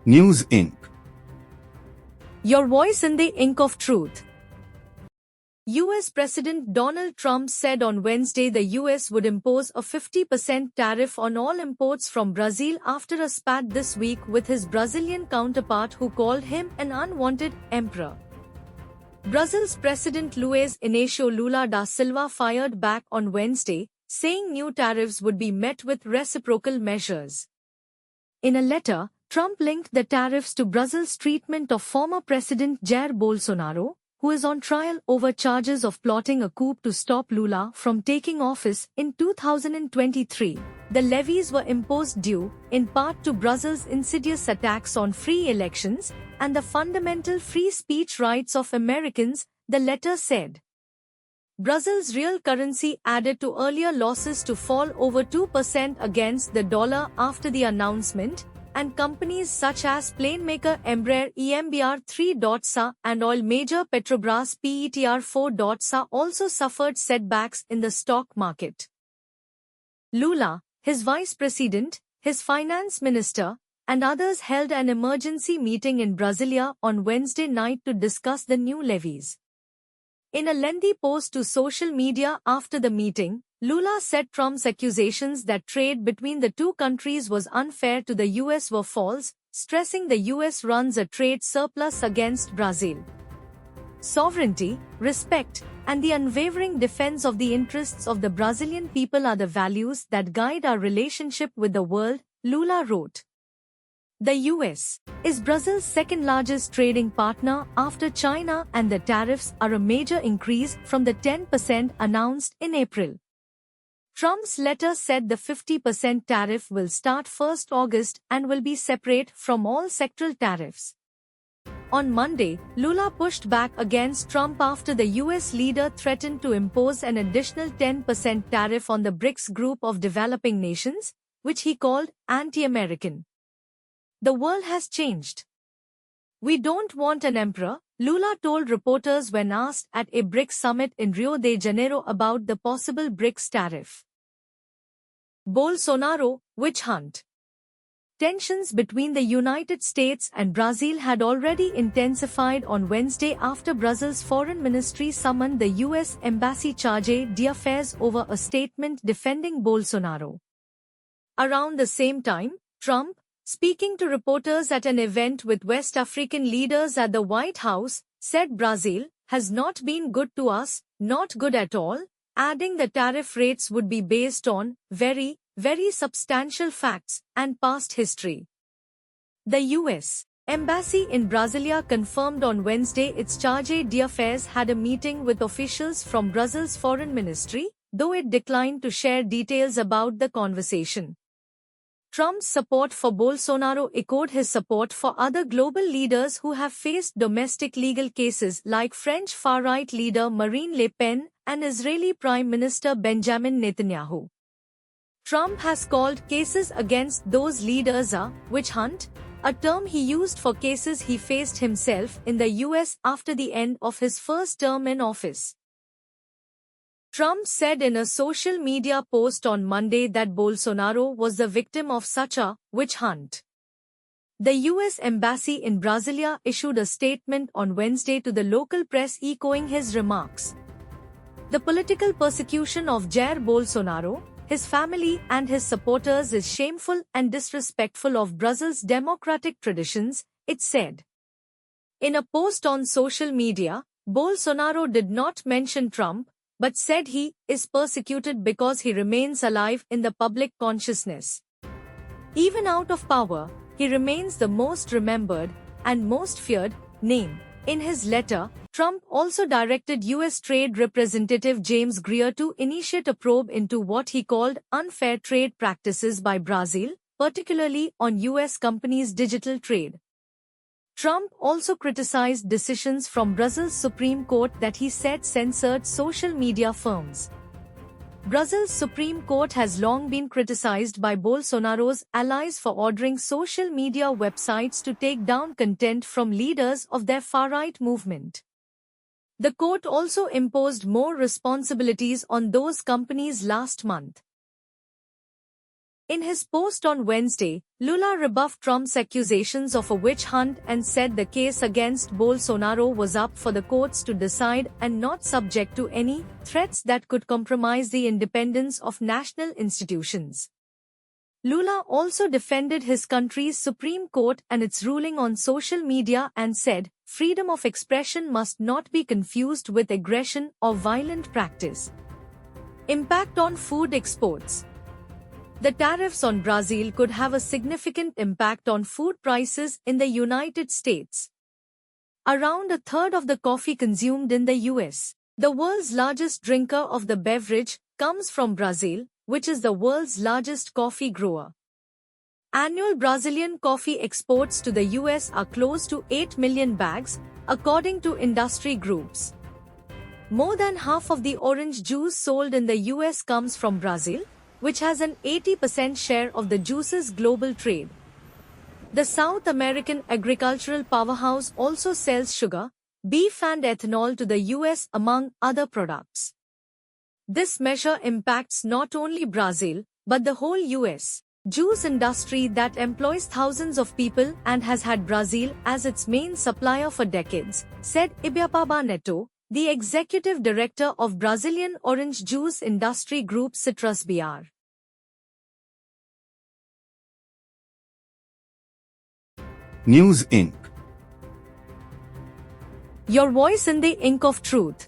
News Inc. Your voice in the ink of truth. U.S. President Donald Trump said on Wednesday the U.S. would impose a 50% tariff on all imports from Brazil after a spat this week with his Brazilian counterpart who called him an unwanted emperor. Brazil's President Luiz Inácio Lula da Silva fired back on Wednesday, saying new tariffs would be met with reciprocal measures. In a letter, Trump linked the tariffs to Brazil's treatment of former President Jair Bolsonaro, who is on trial over charges of plotting a coup to stop Lula from taking office in 2023. The levies were imposed due, in part, to Brazil's insidious attacks on free elections and the fundamental free speech rights of Americans, the letter said. Brazil's real currency added to earlier losses to fall over 2% against the dollar after the announcement, and companies such as planemaker Embraer EMBR3.SA and oil major Petrobras PETR4.SA also suffered setbacks in the stock market. Lula, his vice president, his finance minister, and others held an emergency meeting in Brasilia on Wednesday night to discuss the new levies. In a lengthy post to social media after the meeting, Lula said Trump's accusations that trade between the two countries was unfair to the U.S. were false, stressing the U.S. runs a trade surplus against Brazil. Sovereignty, respect, and the unwavering defense of the interests of the Brazilian people are the values that guide our relationship with the world, Lula wrote. The U.S. is Brazil's second-largest trading partner after China, and the tariffs are a major increase from the 10% announced in April. Trump's letter said the 50% tariff will start 1 August and will be separate from all sectoral tariffs. On Monday, Lula pushed back against Trump after the U.S. leader threatened to impose an additional 10% tariff on the BRICS group of developing nations, which he called anti-American. The world has changed. We don't want an emperor, Lula told reporters when asked at a BRICS summit in Rio de Janeiro about the possible BRICS tariff. Bolsonaro, witch hunt. Tensions between the United States and Brazil had already intensified on Wednesday after Brazil's foreign ministry summoned the U.S. embassy charge d'affaires over a statement defending Bolsonaro. Around the same time, Trump, speaking to reporters at an event with West African leaders at the White House, said Brazil has not been good to us, not good at all, adding the tariff rates would be based on very, very substantial facts and past history. The U.S. Embassy in Brasilia confirmed on Wednesday its charge d'affaires had a meeting with officials from Brazil's foreign ministry, though it declined to share details about the conversation. Trump's support for Bolsonaro echoed his support for other global leaders who have faced domestic legal cases like French far-right leader Marine Le Pen and Israeli Prime Minister Benjamin Netanyahu. Trump has called cases against those leaders a witch hunt, a term he used for cases he faced himself in the U.S. after the end of his first term in office. Trump said in a social media post on Monday that Bolsonaro was the victim of such a witch hunt. The U.S. Embassy in Brasilia issued a statement on Wednesday to the local press echoing his remarks. The political persecution of Jair Bolsonaro, his family and his supporters is shameful and disrespectful of Brazil's democratic traditions, it said. In a post on social media, Bolsonaro did not mention Trump, but said he is persecuted because he remains alive in the public consciousness. Even out of power, he remains the most remembered and most feared name. In his letter, Trump also directed U.S. Trade Representative James Greer to initiate a probe into what he called unfair trade practices by Brazil, particularly on U.S. companies' digital trade. Trump also criticized decisions from Brazil's Supreme Court that he said censored social media firms. Brazil's Supreme Court has long been criticized by Bolsonaro's allies for ordering social media websites to take down content from leaders of their far-right movement. The court also imposed more responsibilities on those companies last month. In his post on Wednesday, Lula rebuffed Trump's accusations of a witch hunt and said the case against Bolsonaro was up for the courts to decide and not subject to any threats that could compromise the independence of national institutions. Lula also defended his country's Supreme Court and its ruling on social media and said, freedom of expression must not be confused with aggression or violent practice. Impact on food exports. The tariffs on Brazil could have a significant impact on food prices in the United States. Around a third of the coffee consumed in the US, the world's largest drinker of the beverage, comes from Brazil, which is the world's largest coffee grower. Annual Brazilian coffee exports to the US are close to 8 million bags, according to industry groups. More than half of the orange juice sold in the US comes from Brazil, which has an 80% share of the juice's global trade. The South American agricultural powerhouse also sells sugar, beef and ethanol to the US among other products. This measure impacts not only Brazil, but the whole US juice industry that employs thousands of people and has had Brazil as its main supplier for decades, said Ibiapaba Neto, the executive director of Brazilian orange juice industry group Citrus BR. News Inc. Your voice in the ink of truth.